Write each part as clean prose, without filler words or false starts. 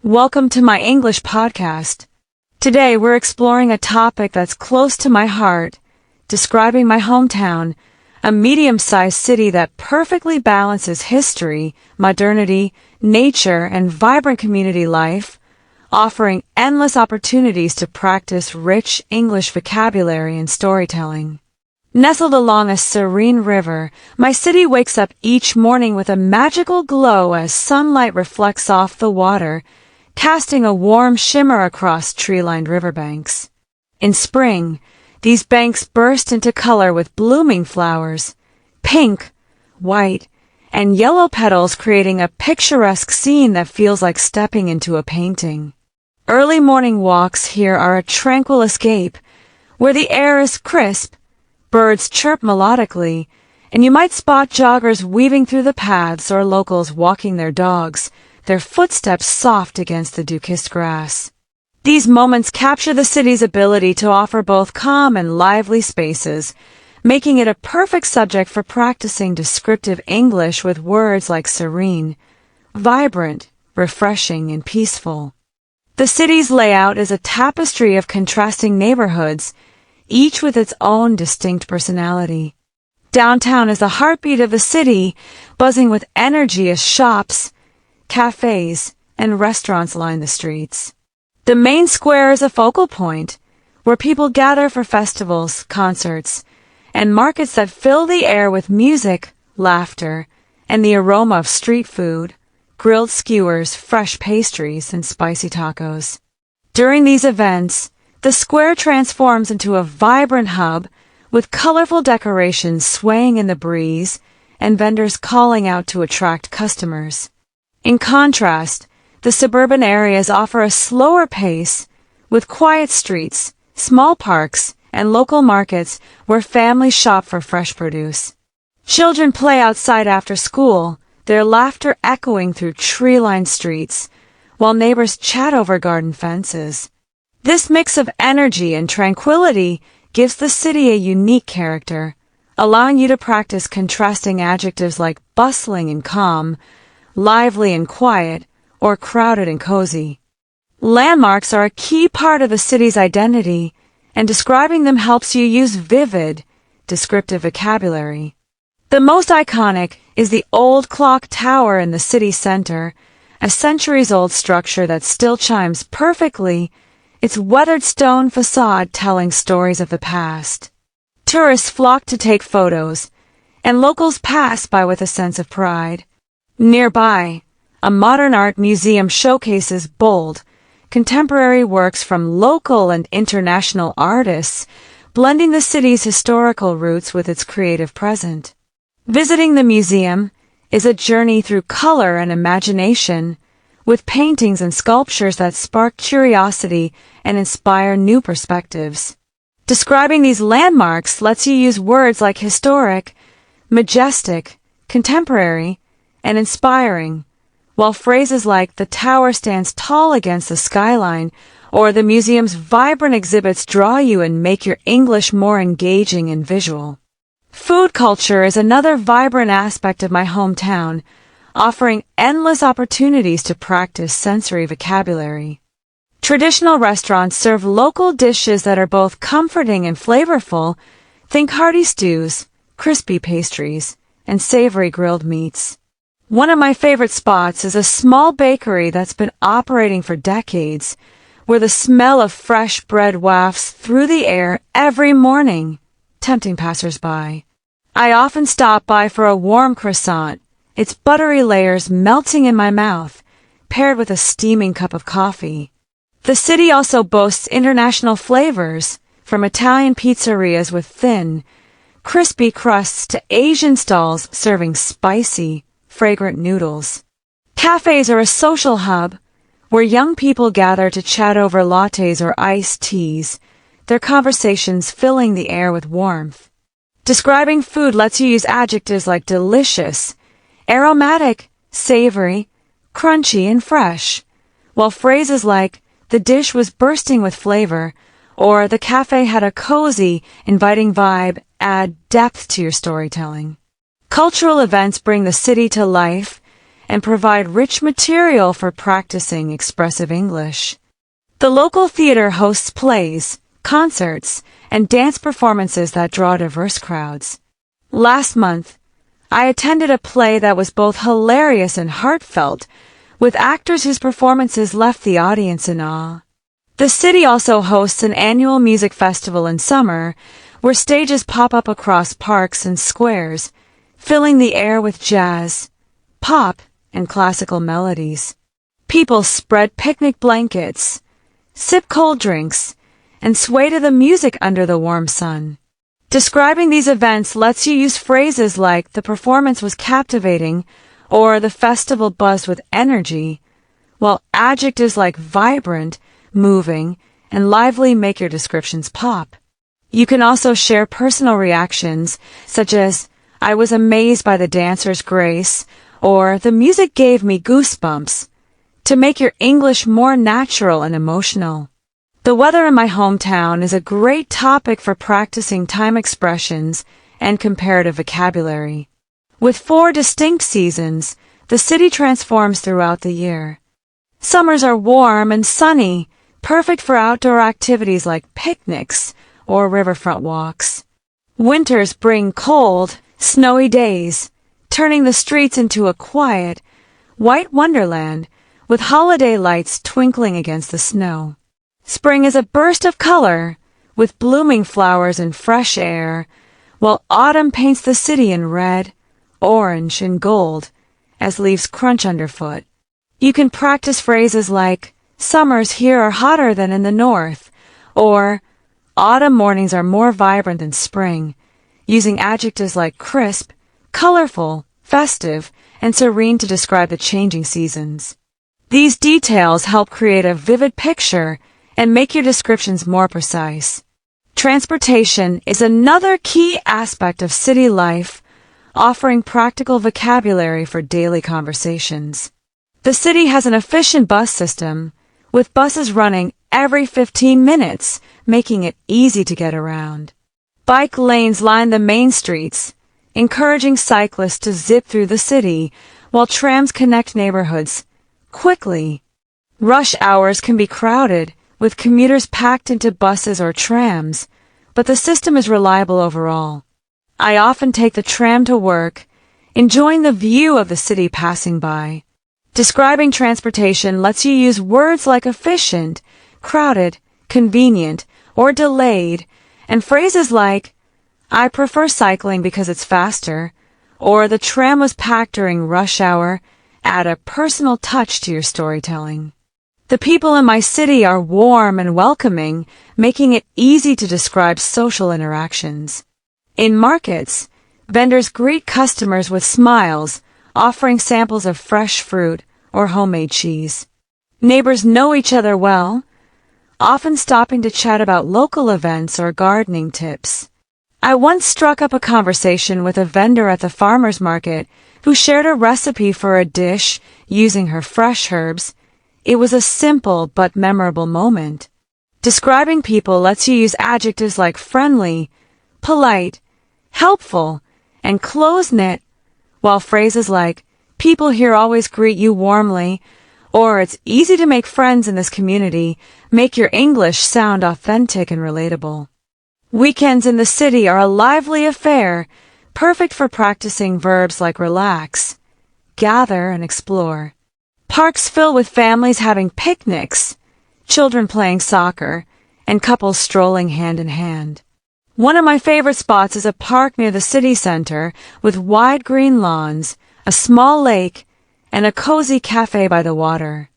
Welcome to my English podcast. Today we're exploring a topic that's close to my heart, describing my hometown, a medium-sized city that perfectly balances history, modernity, nature, and vibrant community life, offering endless opportunities to practice rich English vocabulary and storytelling. Nestled along a serene river, my city wakes up each morning with a magical glow as sunlight reflects off the water, casting a warm shimmer across tree-lined riverbanks. In spring, these banks burst into color with blooming flowers, pink, white, and yellow petals creating a picturesque scene that feels like stepping into a painting. Early morning walks here are a tranquil escape, where the air is crisp, birds chirp melodically, and you might spot joggers weaving through the paths or locals walking their dogs, their footsteps soft against the dew-kissed grass. These moments capture the city's ability to offer both calm and lively spaces, making it a perfect subject for practicing descriptive English with words like serene, vibrant, refreshing, and peaceful. The city's layout is a tapestry of contrasting neighborhoods, each with its own distinct personality. Downtown is the heartbeat of the city, buzzing with energy as shops, cafés, and restaurants line the streets. The main square is a focal point, where people gather for festivals, concerts, and markets that fill the air with music, laughter, and the aroma of street food, grilled skewers, fresh pastries, and spicy tacos. During these events, the square transforms into a vibrant hub with colorful decorations swaying in the breeze and vendors calling out to attract customers. In contrast, the suburban areas offer a slower pace with quiet streets, small parks, and local markets where families shop for fresh produce. Children play outside after school, their laughter echoing through tree-lined streets, while neighbors chat over garden fences. This mix of energy and tranquility gives the city a unique character, allowing you to practice contrasting adjectives like bustling and calm, lively and quiet, or crowded and cozy. Landmarks are a key part of the city's identity, and describing them helps you use vivid, descriptive vocabulary. The most iconic is the old clock tower in the city center, a centuries-old structure that still chimes perfectly, its weathered stone facade telling stories of the past. Tourists flock to take photos, and locals pass by with a sense of pride. Nearby, a modern art museum showcases bold, contemporary works from local and international artists, blending the city's historical roots with its creative present. Visiting the museum is a journey through color and imagination, with paintings and sculptures that spark curiosity and inspire new perspectives. Describing these landmarks lets you use words like historic, majestic, contemporary, and inspiring, while phrases like the tower stands tall against the skyline or the museum's vibrant exhibits draw you and make your English more engaging and visual. Food culture is another vibrant aspect of my hometown, offering endless opportunities to practice sensory vocabulary. Traditional restaurants serve local dishes that are both comforting and flavorful. Think hearty stews, crispy pastries, and savory grilled meats. One of my favorite spots is a small bakery that's been operating for decades, where the smell of fresh bread wafts through the air every morning, tempting passers-by. I often stop by for a warm croissant, its buttery layers melting in my mouth, paired with a steaming cup of coffee. The city also boasts international flavors, from Italian pizzerias with thin, crispy crusts to Asian stalls serving spicy, fragrant noodles. Cafés are a social hub, where young people gather to chat over lattes or iced teas, their conversations filling the air with warmth. Describing food lets you use adjectives like delicious, aromatic, savory, crunchy, and fresh, while phrases like the dish was bursting with flavor or the cafe had a cozy, inviting vibe add depth to your storytelling. Cultural events bring the city to life, and provide rich material for practicing expressive English. The local theater hosts plays, concerts, and dance performances that draw diverse crowds. Last month, I attended a play that was both hilarious and heartfelt, with actors whose performances left the audience in awe. The city also hosts an annual music festival in summer, where stages pop up across parks and squares, filling the air with jazz, pop, and classical melodies. People spread picnic blankets, sip cold drinks, and sway to the music under the warm sun. Describing these events lets you use phrases like "the performance was captivating" or "the festival buzzed with energy," while adjectives like vibrant, moving, and lively make your descriptions pop. You can also share personal reactions, such as "I was amazed by the dancer's grace," or "the music gave me goosebumps," to make your English more natural and emotional. The weather in my hometown is a great topic for practicing time expressions and comparative vocabulary. With 4 distinct seasons, the city transforms throughout the year. Summers are warm and sunny, perfect for outdoor activities like picnics or riverfront walks. Winters bring cold, snowy days, turning the streets into a quiet, white wonderland with holiday lights twinkling against the snow. Spring is a burst of color, with blooming flowers and fresh air, while autumn paints the city in red, orange, and gold as leaves crunch underfoot. You can practice phrases like, "Summers here are hotter than in the north," or "Autumn mornings are more vibrant than spring," using adjectives like crisp, colorful, festive, and serene to describe the changing seasons. These details help create a vivid picture and make your descriptions more precise. Transportation is another key aspect of city life, offering practical vocabulary for daily conversations. The city has an efficient bus system, with buses running every 15 minutes, making it easy to get around. Bike lanes line the main streets, encouraging cyclists to zip through the city, while trams connect neighborhoods quickly. Rush hours can be crowded, with commuters packed into buses or trams, but the system is reliable overall. I often take the tram to work, enjoying the view of the city passing by. Describing transportation lets you use words like efficient, crowded, convenient, or delayed, and phrases like, "I prefer cycling because it's faster," or "the tram was packed during rush hour," add a personal touch to your storytelling. The people in my city are warm and welcoming, making it easy to describe social interactions. In markets, vendors greet customers with smiles, offering samples of fresh fruit or homemade cheese. Neighbors know each other well, often stopping to chat about local events or gardening tips. I once struck up a conversation with a vendor at the farmer's market who shared a recipe for a dish using her fresh herbs. It was a simple but memorable moment. Describing people lets you use adjectives like friendly, polite, helpful, and close-knit, while phrases like, "People here always greet you warmly," or "It's easy to make friends in this community," make your English sound authentic and relatable. Weekends in the city are a lively affair, perfect for practicing verbs like relax, gather, and explore. Parks fill with families having picnics, children playing soccer, and couples strolling hand in hand. One of my favorite spots is a park near the city center with wide green lawns, a small lake, and a cozy cafe by the water.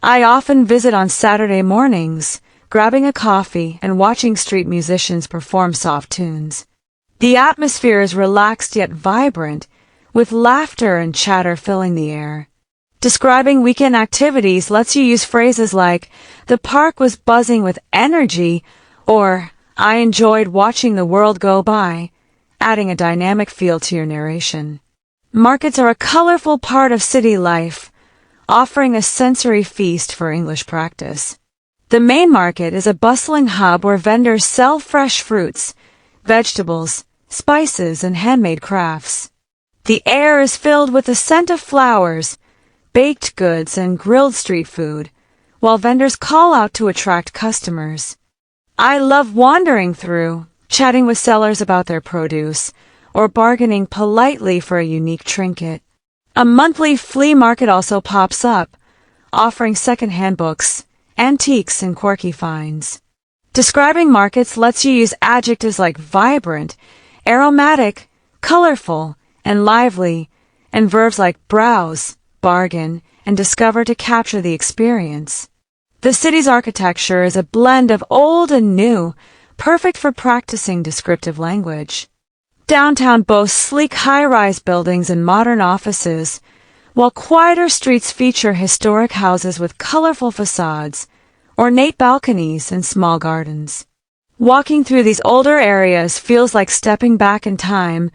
I often visit on Saturday mornings, grabbing a coffee and watching street musicians perform soft tunes. The atmosphere is relaxed yet vibrant, with laughter and chatter filling the air. Describing weekend activities lets you use phrases like, "The park was buzzing with energy," or "I enjoyed watching the world go by," adding a dynamic feel to your narration. Markets are a colorful part of city life, offering a sensory feast for English practice. The main market is a bustling hub where vendors sell fresh fruits, vegetables, spices, and handmade crafts. The air is filled with the scent of flowers, baked goods, and grilled street food, while vendors call out to attract customers. I love wandering through, chatting with sellers about their produce, or bargaining politely for a unique trinket. A monthly flea market also pops up, offering second-hand books, antiques, and quirky finds. Describing markets lets you use adjectives like vibrant, aromatic, colorful, and lively, and verbs like browse, bargain, and discover to capture the experience. The city's architecture is a blend of old and new, perfect for practicing descriptive language. Downtown boasts sleek high-rise buildings and modern offices, while quieter streets feature historic houses with colorful facades, ornate balconies, and small gardens. Walking through these older areas feels like stepping back in time,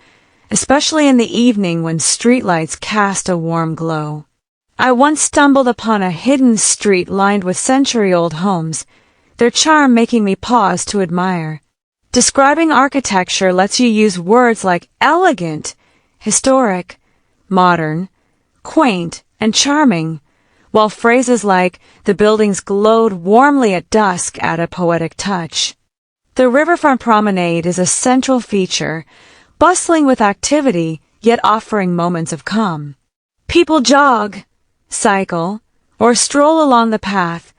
especially in the evening when streetlights cast a warm glow. I once stumbled upon a hidden street lined with century-old homes, their charm making me pause to admire. Describing architecture lets you use words like elegant, historic, modern, quaint, and charming, while phrases like the buildings glowed warmly at dusk add a poetic touch. The riverfront promenade is a central feature, bustling with activity, yet offering moments of calm. People jog, cycle, or stroll along the path,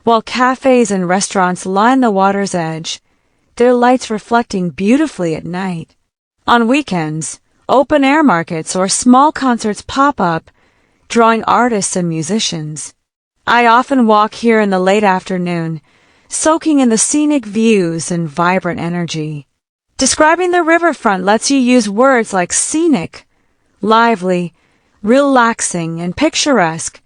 while cafes and restaurants line the water's edge, their lights reflecting beautifully at night. On weekends, open-air markets or small concerts pop up, drawing artists and musicians. I often walk here in the late afternoon, soaking in the scenic views and vibrant energy. Describing the riverfront lets you use words like scenic, lively, relaxing, and picturesque,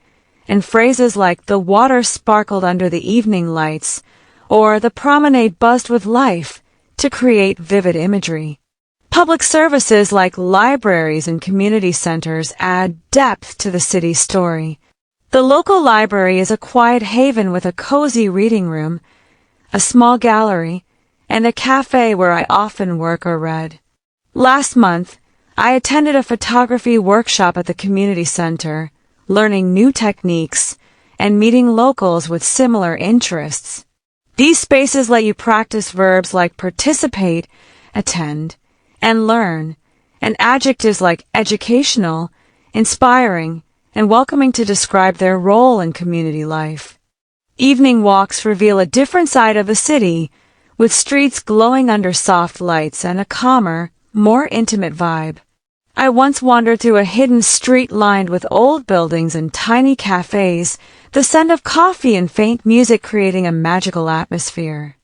and phrases like the water sparkled under the evening lights or the promenade buzzed with life to create vivid imagery. Public services like libraries and community centers add depth to the city's story. The local library is a quiet haven with a cozy reading room, a small gallery, and a cafe where I often work or read. Last month, I attended a photography workshop at the community center, learning new techniques and meeting locals with similar interests. These spaces let you practice verbs like participate, attend, and learn, and adjectives like educational, inspiring, and welcoming to describe their role in community life. Evening walks reveal a different side of the city, with streets glowing under soft lights and a calmer, more intimate vibe. I once wandered through a hidden street lined with old buildings and tiny cafes, the scent of coffee and faint music creating a magical atmosphere.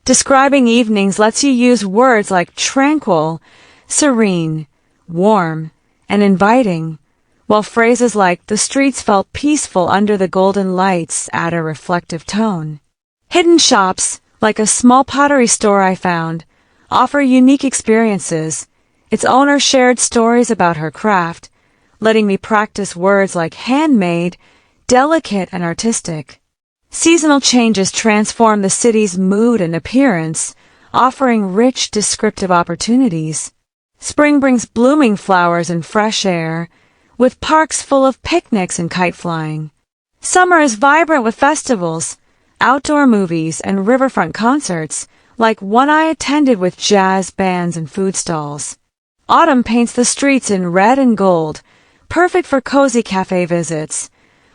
Describing evenings lets you use words like tranquil, serene, warm, and inviting, while phrases like the streets felt peaceful under the golden lights add a reflective tone. Hidden shops, like a small pottery store I found, offer unique experiences. Its owner shared stories about her craft, letting me practice words like handmade, delicate, and artistic. Seasonal changes transform the city's mood and appearance, offering rich descriptive opportunities. Spring brings blooming flowers and fresh air, with parks full of picnics and kite flying. Summer is vibrant with festivals, outdoor movies, and riverfront concerts, like one I attended with jazz bands and food stalls. Autumn paints the streets in red and gold, perfect for cozy cafe visits,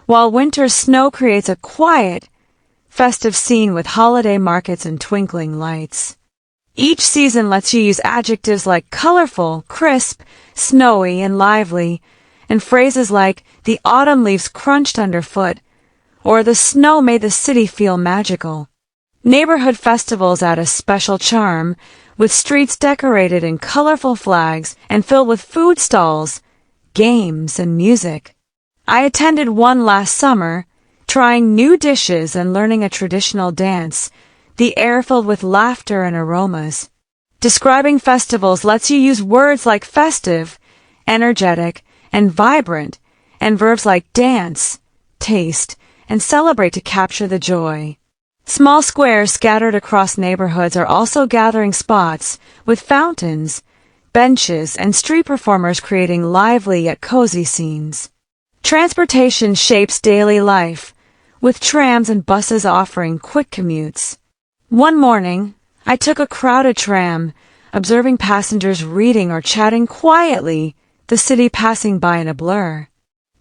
while winter's snow creates a quiet, festive scene with holiday markets and twinkling lights. Each season lets you use adjectives like colorful, crisp, snowy, and lively, and phrases like the autumn leaves crunched underfoot, or the snow made the city feel magical. Neighborhood festivals add a special charm, with streets decorated in colorful flags and filled with food stalls, games, and music. I attended one last summer, trying new dishes and learning a traditional dance, the air filled with laughter and aromas. Describing festivals lets you use words like festive, energetic, and vibrant, and verbs like dance, taste, and celebrate to capture the joy. Small squares scattered across neighborhoods are also gathering spots, with fountains, benches, and street performers creating lively yet cozy scenes. Transportation shapes daily life, with trams and buses offering quick commutes. One morning, I took a crowded tram, observing passengers reading or chatting quietly, the city passing by in a blur.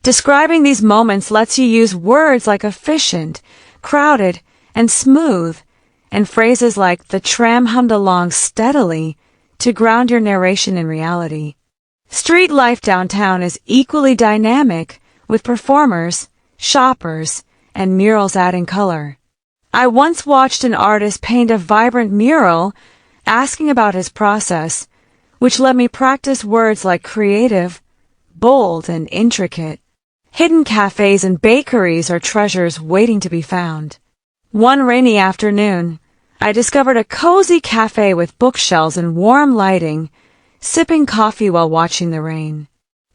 Describing these moments lets you use words like efficient, crowded, and smooth, and phrases like the tram hummed along steadily to ground your narration in reality. Street life downtown is equally dynamic, with performers, shoppers, and murals adding color. I once watched an artist paint a vibrant mural, asking about his process, which let me practice words like creative, bold, and intricate. Hidden cafés and bakeries are treasures waiting to be found. One rainy afternoon, I discovered a cozy cafe with bookshelves and warm lighting, sipping coffee while watching the rain.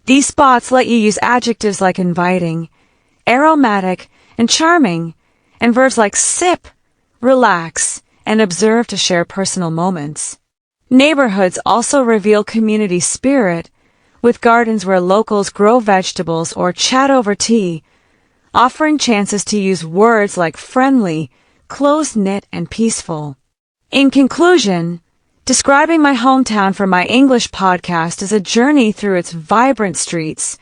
These spots let you use adjectives like inviting, aromatic, and charming, and verbs like sip, relax, and observe to share personal moments. Neighborhoods also reveal community spirit, with gardens where locals grow vegetables or chat over tea, offering chances to use words like friendly, close-knit, and peaceful. In conclusion, describing my hometown for my English podcast is a journey through its vibrant streets,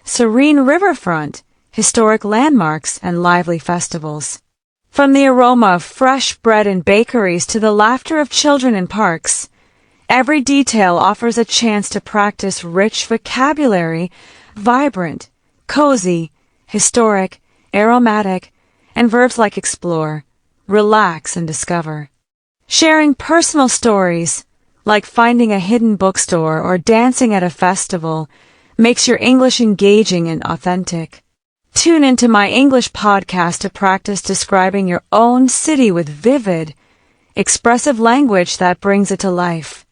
serene riverfront, historic landmarks, and lively festivals. From the aroma of fresh bread in bakeries to the laughter of children in parks, every detail offers a chance to practice rich vocabulary, vibrant, cozy, historic, aromatic, and verbs like explore, relax, and discover. Sharing personal stories, like finding a hidden bookstore or dancing at a festival, makes your English engaging and authentic. Tune into my English podcast to practice describing your own city with vivid, expressive language that brings it to life.